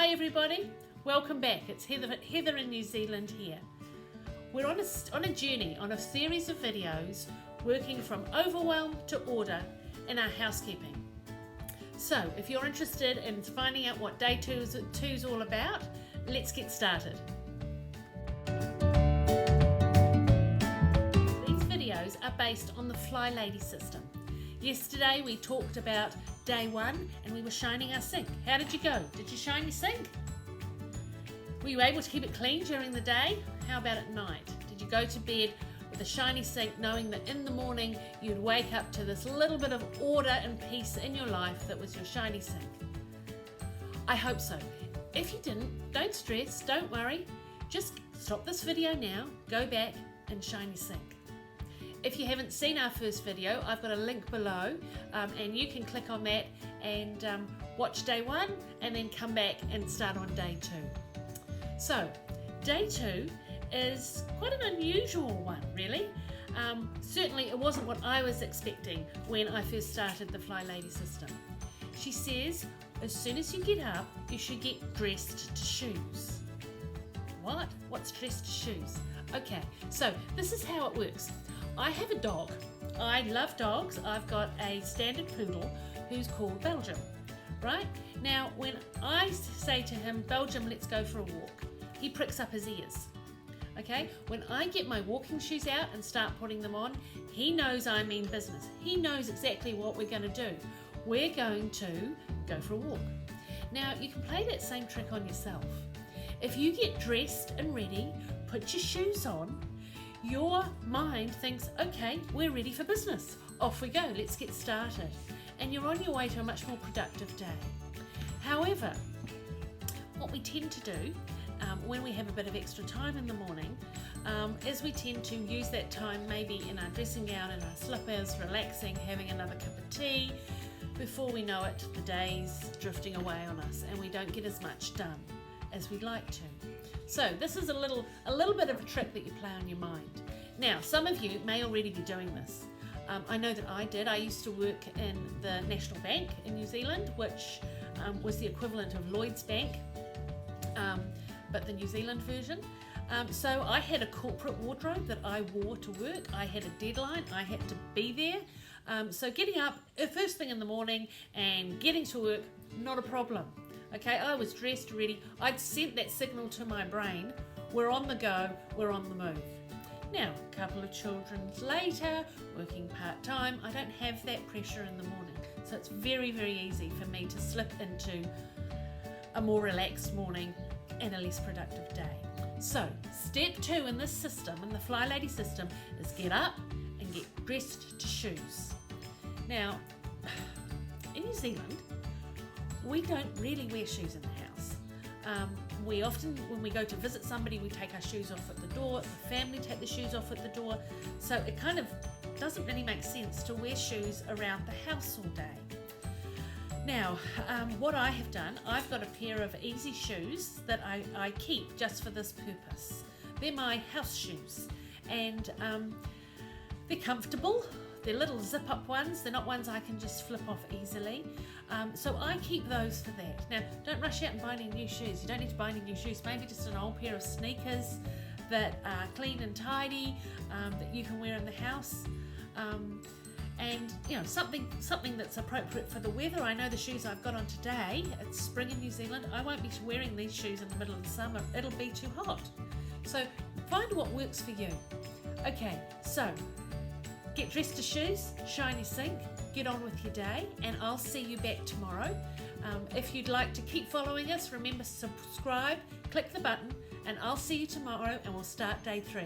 Hi everybody, welcome back. It's Heather in New Zealand here. We're on a journey, on a series of videos working from overwhelm to order in our housekeeping. So if you're interested in finding out what day two is all about, let's get started. These videos are based on the Flylady system. Yesterday we talked about day one and we were shining our sink. How did you go? Did you shine your sink? Were you able to keep it clean during the day? How about at night? Did you go to bed with a shiny sink knowing that in the morning you'd wake up to this little bit of order and peace in your life that was your shiny sink? I hope so. If you didn't, don't stress, don't worry. Just stop this video now, go back and shine your sink. If you haven't seen our first video, I've got a link below and you can click on that and watch day one and then come back and start on day two. So, day two is quite an unusual one, really. Certainly it wasn't what I was expecting when I first started the Flylady system. She says, as soon as you get up, you should get dressed to shoes. What? What's dressed to shoes? Okay, so this is how it works. I have a dog. I love dogs. I've got a standard poodle who's called Belgium, right? Now, when I say to him, Belgium, let's go for a walk, he pricks up his ears, okay? When I get my walking shoes out and start putting them on, he knows I mean business. He knows exactly what we're going to do. We're going to go for a walk. Now, you can play that same trick on yourself. If you get dressed and ready, put your shoes on, your mind thinks, okay, we're ready for business. Off we go, let's get started. And you're on your way to a much more productive day. However, what we tend to do when we have a bit of extra time in the morning is we tend to use that time maybe in our dressing gown, in our slippers, relaxing, having another cup of tea. Before we know it, the day's drifting away on us and we don't get as much done as we'd like to. So this is a little bit of a trick that you play on your mind. Now, some of you may already be doing this. I know that I did. I used to work in the National Bank in New Zealand, which was the equivalent of Lloyd's Bank, but the New Zealand version. So I had a corporate wardrobe that I wore to work. I had a deadline. I had to be there. So getting up first thing in the morning and getting to work, not a problem. Okay, I was dressed, ready. I'd sent that signal to my brain, we're on the go, we're on the move. Now, a couple of children later, working part-time, I don't have that pressure in the morning. So it's very, very easy for me to slip into a more relaxed morning and a less productive day. So, step two in this system, in the Flylady system, is get up and get dressed to shoes. Now, in New Zealand, we don't really wear shoes in the house. We often, when we go to visit somebody, we take our shoes off at the door, the family take the shoes off at the door, so it kind of doesn't really make sense to wear shoes around the house all day. Now, what I have done, I've got a pair of easy shoes that I keep just for this purpose. They're my house shoes, and they're comfortable. They're little zip-up ones. They're not ones I can just flip off easily. So I keep those for that. Now, don't rush out and buy any new shoes. You don't need to buy any new shoes. Maybe just an old pair of sneakers that are clean and tidy that you can wear in the house. And you know, something that's appropriate for the weather. I know the shoes I've got on today, it's spring in New Zealand. I won't be wearing these shoes in the middle of the summer. It'll be too hot. So find what works for you. Okay, so get dressed to shoes, shine your sink, get on with your day, and I'll see you back tomorrow. If you'd like to keep following us, remember to subscribe, click the button, and I'll see you tomorrow and we'll start day 3.